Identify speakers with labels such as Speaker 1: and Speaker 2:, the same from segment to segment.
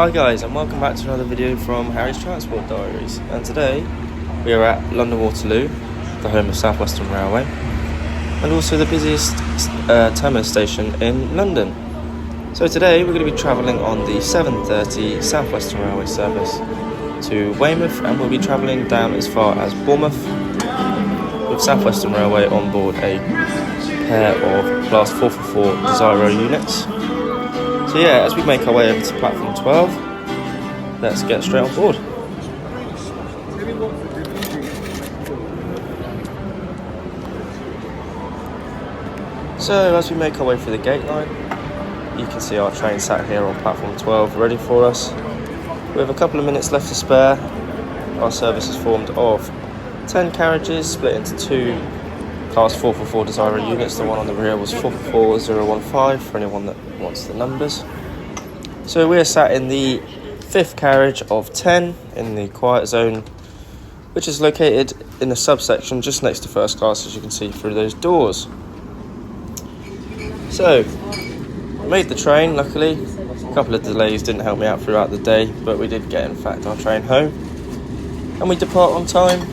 Speaker 1: Hi guys, and welcome back to another video from Harry's Transport Diaries. And today we are at London Waterloo, the home of South Western Railway, and also the busiest terminus station in London. So today we're going to be travelling on the 7:30 South Western Railway service to Weymouth, and we'll be travelling down as far as Bournemouth with South Western Railway on board a pair of Class 444 Desiro units. So yeah, as we make our way over to platform 12, let's get straight on board. So as we make our way through the gate line, you can see our train sat here on platform 12 ready for us. With a couple of minutes left to spare, our service is formed of 10 carriages split into two Class 444 Desiro units. The one on the rear was 44015 for anyone that wants the numbers. So we are sat in the fifth carriage of 10 in the quiet zone, which is located in the subsection just next to first class, as you can see through those doors. So we made the train, luckily. A couple of delays didn't help me out throughout the day, but we did get in fact our train home, and we depart on time,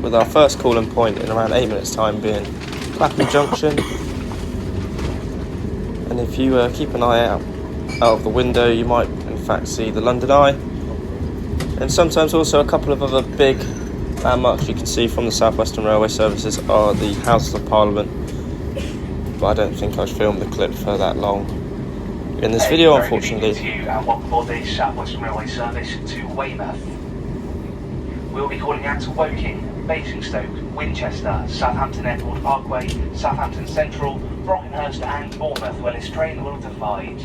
Speaker 1: with our first call-in point in around 8 minutes time being Clapham Junction. And if you keep an eye out of the window, you might in fact see the London Eye, and sometimes also a couple of other big landmarks you can see from the South Western Railway services are the Houses of Parliament, but I don't think I've filmed the clip for that long in this video, unfortunately.
Speaker 2: Good evening to you, and welcome aboard the South Western Railway service to Weymouth. We'll be calling out to Woking, Basingstoke, Winchester, Southampton Airport Parkway, Southampton Central, Brockenhurst and Bournemouth, where this train will divide.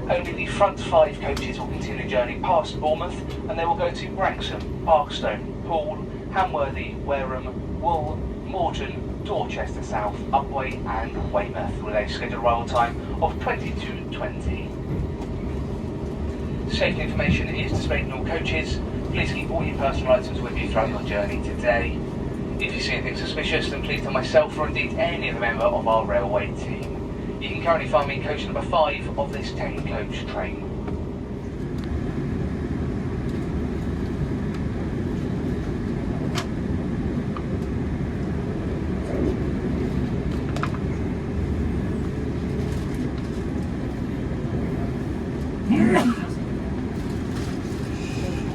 Speaker 2: Only the front 5 coaches will continue the journey past Bournemouth, and they will go to Branksome, Parkstone, Poole, Hamworthy, Wareham, Wool, Morton, Dorchester South, Upwey and Weymouth, with a scheduled arrival time of 22:20. Safety information is displayed in all coaches. Please keep all your personal items with you throughout your journey today. If you see anything suspicious, then please tell myself or indeed any other member of our railway team. You can currently find me in coach number 5 of this 10-coach train.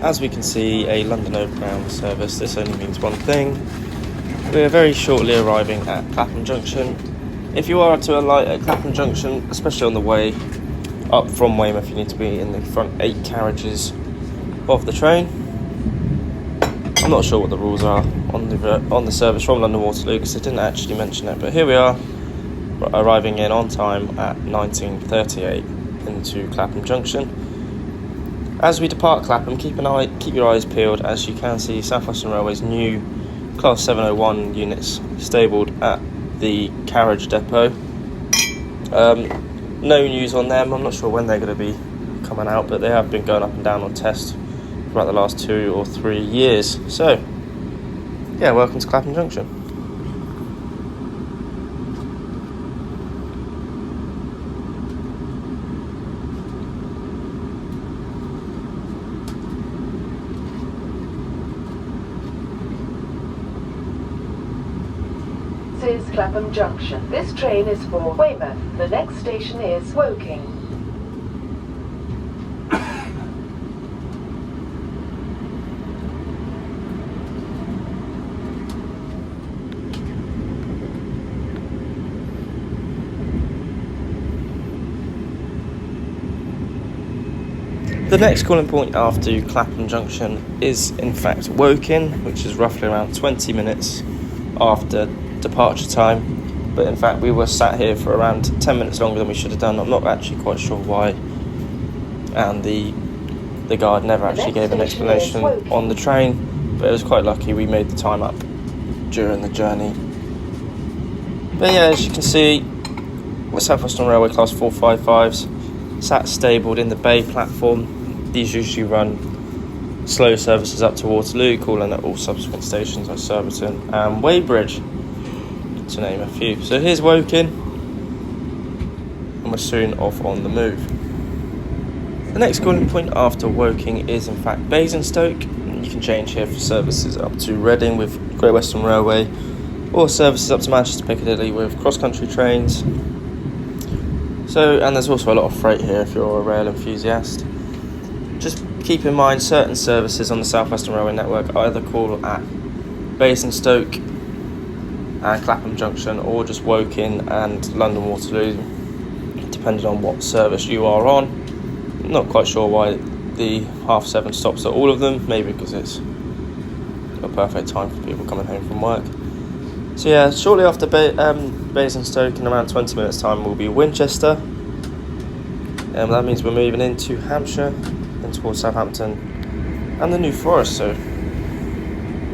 Speaker 1: As we can see, a London Overground service, this only means one thing. We are very shortly arriving at Clapham Junction. If you are to alight at Clapham Junction, especially on the way up from Weymouth, you need to be in the front 8 carriages of the train. I'm not sure what the rules are on the service from London Waterloo, because it didn't actually mention it, but here we are, arriving in on time at 19:38 into Clapham Junction. As we depart Clapham, keep your eyes peeled, as you can see South Western Railway's new Class 701 units stabled at the carriage depot. No news on them. I'm not sure when they're going to be coming out, but they have been going up and down on test for about the last 2 or 3 years. So, yeah, welcome to Clapham Junction.
Speaker 3: This is Clapham Junction. This train is for Weymouth. The next station is Woking.
Speaker 1: The next calling point after Clapham Junction is in fact Woking, which is roughly around 20 minutes after departure time, but in fact we were sat here for around 10 minutes longer than we should have done. I'm not actually quite sure why, and the guard never actually gave an explanation on the train, but it was quite lucky we made the time up during the journey. But yeah, as you can see, the South Western Railway Class 455s sat stabled in the bay platform. These usually run slow services up to Waterloo, calling at all subsequent stations like Surbiton and Weybridge, to name a few. So here's Woking, and we're soon off on the move. The next calling point after Woking is in fact Basingstoke. You can change here for services up to Reading with Great Western Railway, or services up to Manchester Piccadilly with cross-country trains. So, and there's also a lot of freight here if you're a rail enthusiast. Just keep in mind certain services on the South Western Railway network either call at Basingstoke and Clapham Junction, or just Woking and London Waterloo, depending on what service you are on. Not quite sure why the 7:30 stops at all of them, maybe because it's a perfect time for people coming home from work. So yeah, shortly after Basingstoke, in around 20 minutes time, will be Winchester. That means we're moving into Hampshire and towards Southampton and the New Forest. So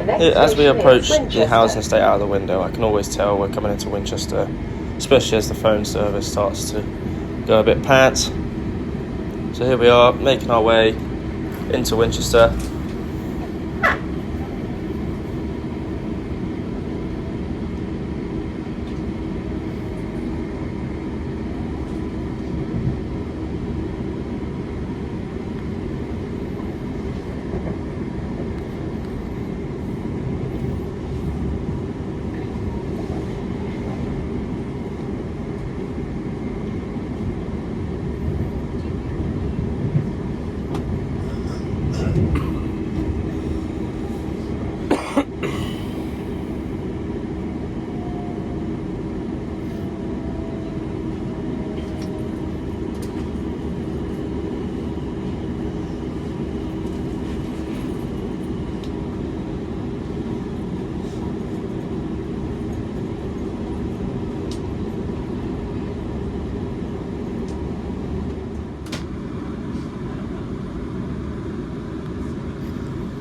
Speaker 1: as we approach the housing estate out of the window, I can always tell we're coming into Winchester, especially as the phone service starts to go a bit pants. So here we are, making our way into Winchester.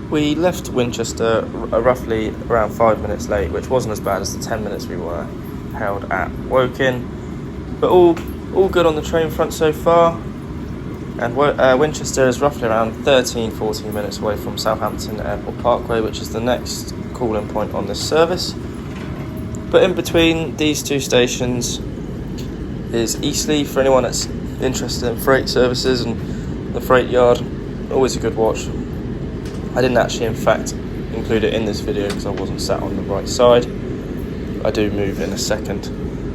Speaker 1: We left Winchester roughly around 5 minutes late, which wasn't as bad as the 10 minutes we were held at Woking. But all good on the train front so far. And Winchester is roughly around 13-14 minutes away from Southampton Airport Parkway, which is the next calling point on this service. But in between these two stations is Eastleigh, for anyone that's interested in freight services and the freight yard. Always a good watch. I didn't actually, in fact, include it in this video because I wasn't sat on the right side. I do move in a second.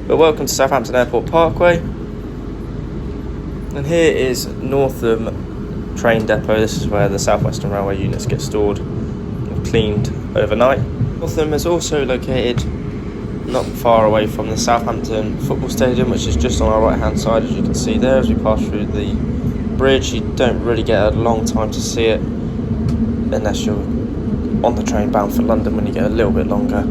Speaker 1: But welcome to Southampton Airport Parkway. And here is Northam train depot. This is where the South Western Railway units get stored and cleaned overnight. Northam is also located not far away from the Southampton football stadium, which is just on our right hand side, as you can see there. As we pass through the bridge, you don't really get a long time to see it unless you're on the train bound for London, when you get a little bit longer.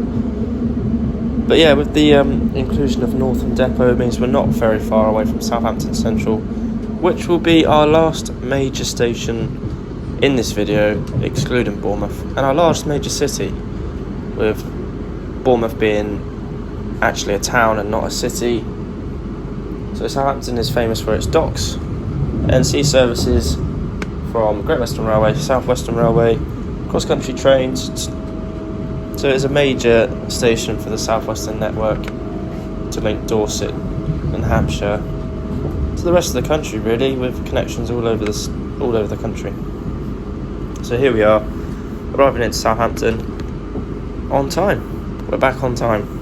Speaker 1: But yeah, with the inclusion of Northam Depot, it means we're not very far away from Southampton Central, which will be our last major station in this video, excluding Bournemouth, and our last major city, with Bournemouth being actually a town and not a city. So Southampton is famous for its docks and sea services from Great Western Railway, South Western Railway, cross-country trains. So it's a major station for the South Western network to link Dorset and Hampshire to the rest of the country, really, with connections all over the country. So here we are, arriving into Southampton on time. We're back on time.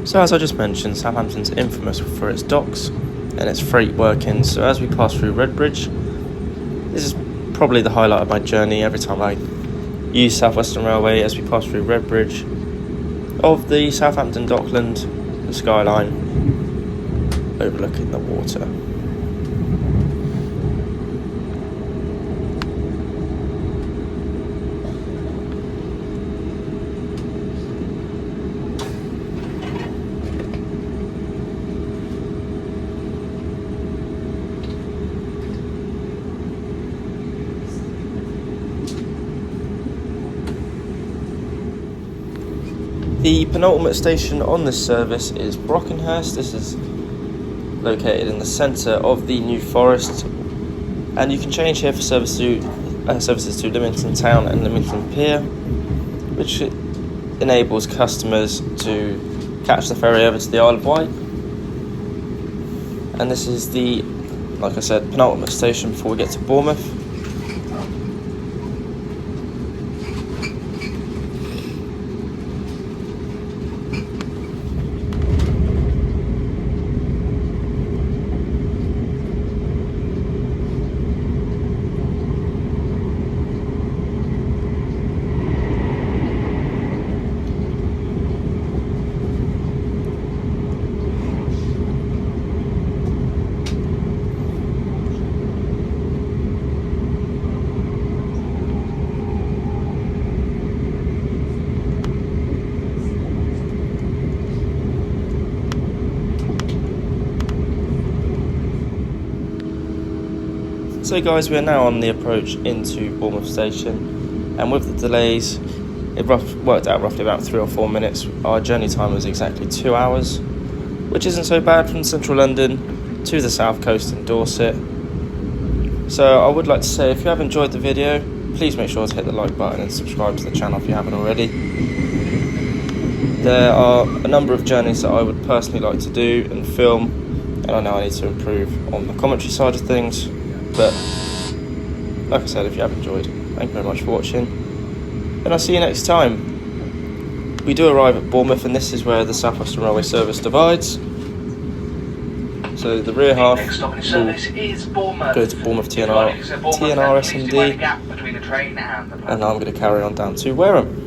Speaker 1: So as I just mentioned, Southampton's infamous for its docks and its freight workings. So as we pass through Redbridge, this is probably the highlight of my journey every time I use South Western Railway, as we pass through Redbridge of the Southampton Dockland, the skyline overlooking the water. The penultimate station on this service is Brockenhurst. This is located in the centre of the New Forest, and you can change here for services to Lymington Town and Lymington Pier, which enables customers to catch the ferry over to the Isle of Wight. And this is the, like I said, penultimate station before we get to Bournemouth. So guys, we're now on the approach into Bournemouth station, and with the delays, it worked out roughly about 3 or 4 minutes. Our journey time was exactly 2 hours, which isn't so bad from central London to the south coast in Dorset. So I would like to say, if you have enjoyed the video, please make sure to hit the like button and subscribe to the channel if you haven't already. There are a number of journeys that I would personally like to do and film, and I know I need to improve on the commentary side of things. But like I said, if you have enjoyed, thank you very much for watching, and I'll see you next time. We do arrive at Bournemouth, and this is where the South Western Railway service divides. So the rear half
Speaker 2: Next stop in service is Bournemouth.
Speaker 1: go to Bournemouth TNR, TNR S&D, and I'm going to carry on down to Wareham.